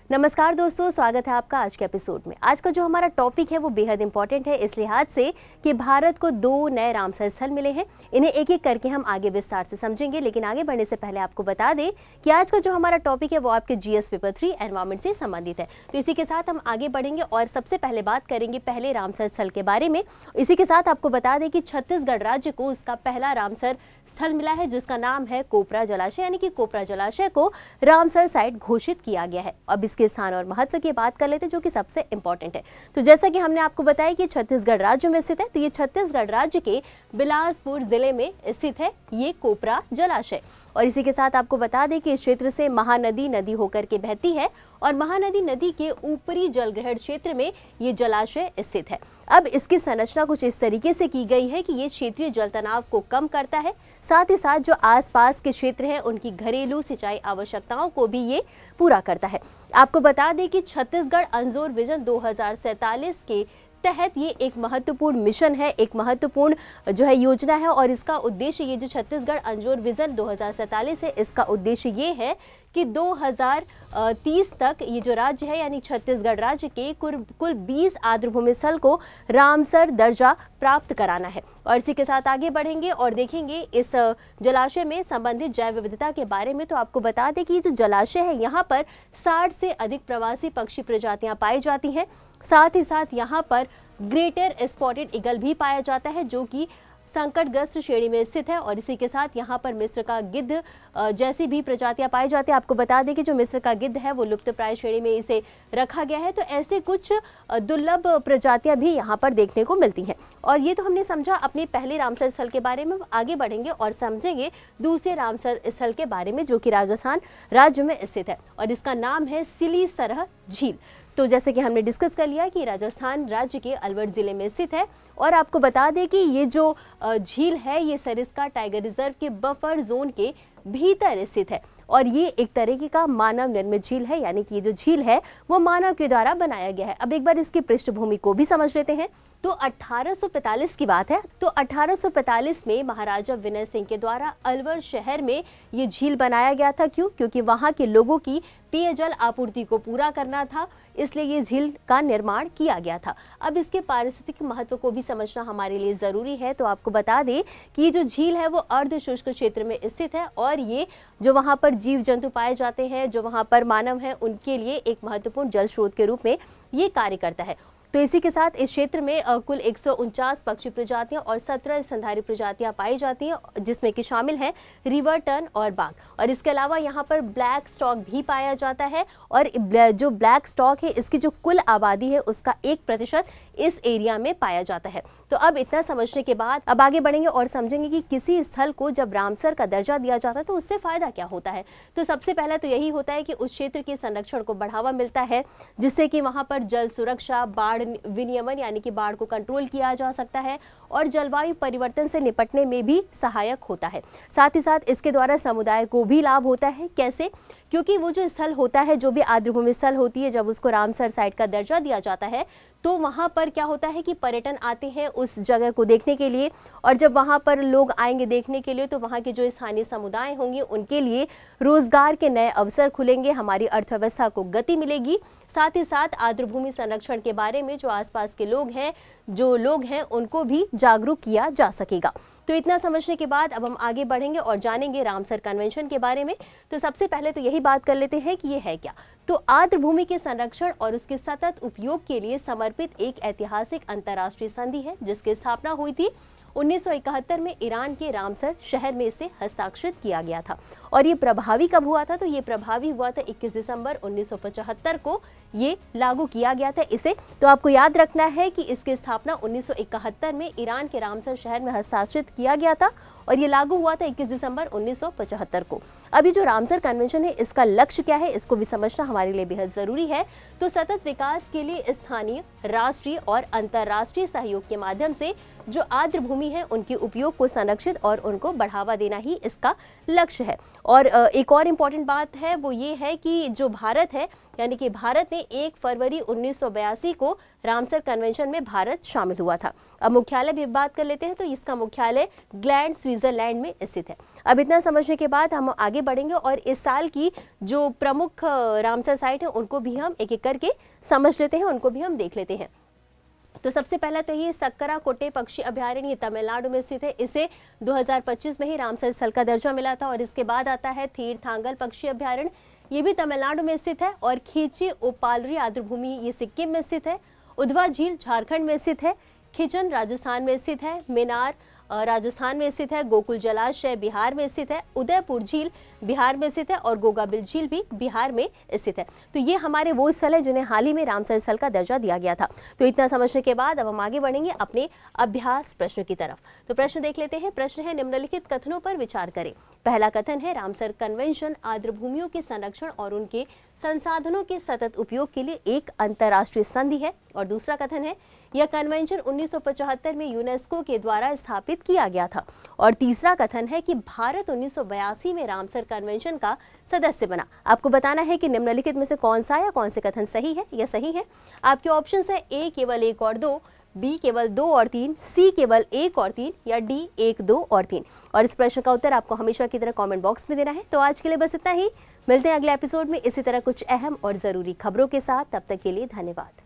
नमस्कार दोस्तों, स्वागत है आपका आज के एपिसोड में। आज का जो हमारा टॉपिक है वो बेहद इंपॉर्टेंट है इस लिहाज से कि भारत को 2 नए रामसर स्थल मिले हैं। इन्हें एक एक करके हम आगे विस्तार से समझेंगे, लेकिन आगे बढ़ने से पहले आपको बता दें कि आज का जो हमारा टॉपिक है वो आपके जीएस पेपर 3 एनवायरमेंट से संबंधित है। तो इसी के साथ हम आगे बढ़ेंगे और सबसे पहले बात करेंगे पहले रामसर स्थल के बारे में। इसी के साथ आपको बता दें कि छत्तीसगढ़ राज्य को उसका पहला रामसर स्थल मिला है जिसका नाम है कोपरा जलाशय, यानी कि कोपरा जलाशय को रामसर साइट घोषित किया गया है। अब इसके स्थान और महत्व की बात कर लेते हैं जो कि सबसे इंपॉर्टेंट है। तो जैसा कि हमने आपको बताया कि छत्तीसगढ़ राज्य में स्थित है, तो ये छत्तीसगढ़ राज्य के बिलासपुर जिले में स्थित है ये कोपरा जलाशय। और इसी के साथ आपको बता दें कि इस क्षेत्र से महानदी नदी होकर के बहती है और महानदी नदी के ऊपरी जलग्रहण क्षेत्र में ये जलाशय स्थित है। अब इसकी संरचना कुछ इस तरीके से की गई है कि ये क्षेत्रीय जल तनाव को कम करता है, साथ ही साथ जो आसपास के क्षेत्र हैं उनकी घरेलू सिंचाई आवश्यकताओं को भी ये पूरा करता है। आपको बता दें कि छत्तीसगढ़ अंजोर विजन 2047 के तहत ये एक महत्वपूर्ण मिशन है, एक महत्वपूर्ण जो है योजना है। और इसका उद्देश्य, ये जो छत्तीसगढ़ अंजोर विजन 2047 है, इसका उद्देश्य ये है कि 2030 तक ये जो राज्य है यानी छत्तीसगढ़ राज्य के कुल 20 आर्द्रभूमि स्थल को रामसर दर्जा प्राप्त कराना है। और इसी के साथ आगे बढ़ेंगे और देखेंगे इस जलाशय में संबंधित जैव विविधता के बारे में। तो आपको बता दें कि ये जो जलाशय है यहाँ पर 60 से अधिक प्रवासी पक्षी प्रजातियां पाई जाती हैं। साथ ही साथ यहाँ पर ग्रेटर स्पॉटेड ईगल भी पाया जाता है जो कि संकटग्रस्त श्रेणी में स्थित है। और इसी के साथ यहाँ पर मिस्र का गिद्ध जैसी भी प्रजातियां पाई जाती है। आपको बता दें कि जो मिस्र का गिद्ध है वो लुप्तप्राय श्रेणी में इसे रखा गया है। तो ऐसे कुछ दुर्लभ प्रजातियां भी यहाँ पर देखने को मिलती हैं। और ये तो हमने समझा अपने पहले रामसर स्थल के बारे में। आगे बढ़ेंगे और समझेंगे दूसरे रामसर स्थल के बारे में जो कि राजस्थान राज्य में स्थित है और इसका नाम है सिलीसरह झील। तो जैसे कि हमने डिस्कस कर लिया कि राजस्थान राज्य के अलवर जिले में स्थित है। और आपको बता दें कि ये जो झील है ये सरिस्का टाइगर रिजर्व के बफर जोन के भीतर स्थित है और ये एक तरीके का मानव निर्मित झील है, यानी कि ये जो झील है वो मानव के द्वारा बनाया गया है। अब एक बार इसकी पृष्ठभूमि को भी समझ लेते हैं। तो 1845 की बात है। तो 1845 में महाराजा विनय सिंह के द्वारा अलवर शहर में ये झील बनाया गया था। क्यों? क्योंकि वहाँ के लोगों की पेयजल आपूर्ति को पूरा करना था, इसलिए ये झील का निर्माण किया गया था। अब इसके पारिस्थितिक महत्व को भी समझना हमारे लिए जरूरी है। तो आपको बता दें कि ये जो झील है वो अर्ध शुष्क क्षेत्र में स्थित है और ये जो वहाँ पर जीव जंतु पाए जाते हैं, जो वहाँ पर मानव हैं, उनके लिए एक महत्वपूर्ण जल स्रोत के रूप में ये कार्य करता है। तो इसी के साथ इस क्षेत्र में कुल 149 पक्षी प्रजातियां और 17 स्तनधारी प्रजातियां पाई जाती हैं, जिसमें कि शामिल हैं रिवर टर्न और बाघ। और इसके अलावा यहाँ पर ब्लैक स्टॉक भी पाया जाता है और जो ब्लैक स्टॉक है इसकी जो कुल आबादी है उसका 1% इस एरिया में पाया जाता है। तो अब इतना समझने के बाद अब आगे बढ़ेंगे और समझेंगे कि किसी स्थल को जब रामसर का दर्जा दिया जाता है तो उससे फायदा क्या होता है। तो सबसे पहले तो यही होता है कि उस क्षेत्र के संरक्षण को बढ़ावा मिलता है, जिससे कि वहां पर जल सुरक्षा, बाढ़ विनियमन यानी कि बाढ़ को कंट्रोल किया जा सकता है और जलवायु परिवर्तन से निपटने में भी सहायक होता है। साथ ही साथ इसके द्वारा समुदाय को भी लाभ होता है। कैसे? क्योंकि वो जो स्थल होता है, जो भी आर्द्रभूमि स्थल होती है, जब उसको रामसर साइट का दर्जा दिया जाता है तो वहाँ पर क्या होता है कि पर्यटन आते हैं उस जगह को देखने के लिए। और जब वहाँ पर लोग आएंगे देखने के लिए तो वहाँ के जो स्थानीय समुदाय होंगे उनके लिए रोजगार के नए अवसर खुलेंगे, हमारी अर्थव्यवस्था को गति मिलेगी। साथ ही साथ आर्द्रभूमि संरक्षण के बारे में जो आसपास के लोग हैं उनको भी जागरूक किया जा सकेगा। तो इतना समझने के बाद अब हम आगे बढ़ेंगे और जानेंगे रामसर कन्वेंशन के बारे में। तो सबसे पहले तो यही बात कर लेते हैं कि ये है क्या। तो आर्द्रभूमि के संरक्षण और उसके सतत उपयोग के लिए समर्पित एक ऐतिहासिक अंतर्राष्ट्रीय संधि है जिसकी स्थापना हुई थी 1971 में ईरान के रामसर शहर में इसे हस्ताक्षरित किया गया था। और ये प्रभावी कब हुआ था? तो ये प्रभावी हुआ था 21 दिसंबर 1975 को ये लागू किया गया था इसे। तो आपको याद रखना है कि इसकी स्थापना 1971 में ईरान के रामसर शहर में हस्ताक्षरित किया गया था और ये लागू हुआ था 21 दिसंबर 1975 को। अभी जो रामसर कन्वेंशन है इसका लक्ष्य क्या है इसको भी समझना हमारे लिए बेहद जरूरी है। तो सतत विकास के लिए स्थानीय, राष्ट्रीय और अंतर्राष्ट्रीय सहयोग के माध्यम से जो आर्द्र भूमि है उनके उपयोग को संरक्षित और उनको बढ़ावा देना ही इसका लक्ष्य है। और एक और इम्पॉर्टेंट बात है वो ये है कि जो भारत है, यानी कि भारत ने 1 फरवरी 1982 को रामसर कन्वेंशन में भारत शामिल हुआ था। अब मुख्यालय भी बात कर लेते हैं, तो इसका मुख्यालय ग्लैंड स्विट्जरलैंड में स्थित है। अब इतना समझने के बाद हम आगे बढ़ेंगे और इस साल की जो प्रमुख रामसर साइट है उनको भी हम एक एक करके समझ लेते हैं, उनको भी हम देख लेते हैं। तो सबसे पहला तो ये सक्करा कोटे पक्षी अभयारण्य, ये तमिलनाडु में स्थित है। इसे 2025 में ही रामसर स्थल का दर्जा मिला था। और इसके बाद आता है तीर्थांगल पक्षी अभयारण्य, ये भी तमिलनाडु में स्थित है। और खींची उपालरी आर्द्रभूमि, ये सिक्किम में स्थित है। उधवा झील झारखंड में स्थित है। खिचन राजस्थान में स्थित है। मिनार राजस्थान में स्थित है। गोकुल जलाशय बिहार में स्थित है। उदयपुर झील बिहार में स्थित है और गोगाबिल झील भी बिहार में स्थित है। तो ये हमारे वो स्थल है जिन्हें हाल ही में रामसर स्थल का दर्जा दिया गया था। तो इतना समझने के बाद अब हम आगे बढ़ेंगे अपने अभ्यास प्रश्न की तरफ। तो प्रश्न देख लेते हैं। प्रश्न है, निम्नलिखित कथनों पर विचार करें। पहला कथन है, रामसर कन्वेंशन आर्द्र भूमियों के संरक्षण और उनके संसाधनों के सतत उपयोग के लिए एक अंतर्राष्ट्रीय संधि है। और दूसरा कथन है, यह कन्वेंशन 1975 में यूनेस्को के द्वारा स्थापित किया गया था। और तीसरा कथन है कि भारत 1982 में रामसर कन्वेंशन का सदस्य बना। आपको बताना है कि निम्नलिखित में से कौन सा या कौन से कथन सही है या सही है। आपके ऑप्शंस है ए केवल 1 और 2, बी केवल 2 और 3, सी केवल 1 और 3 या डी 1, 2 और 3। और इस प्रश्न का उत्तर आपको हमेशा की तरह कमेंट बॉक्स में देना है। तो आज के लिए बस इतना ही। मिलते हैं अगले एपिसोड में इसी तरह कुछ अहम और जरूरी खबरों के साथ। तब तक के लिए धन्यवाद।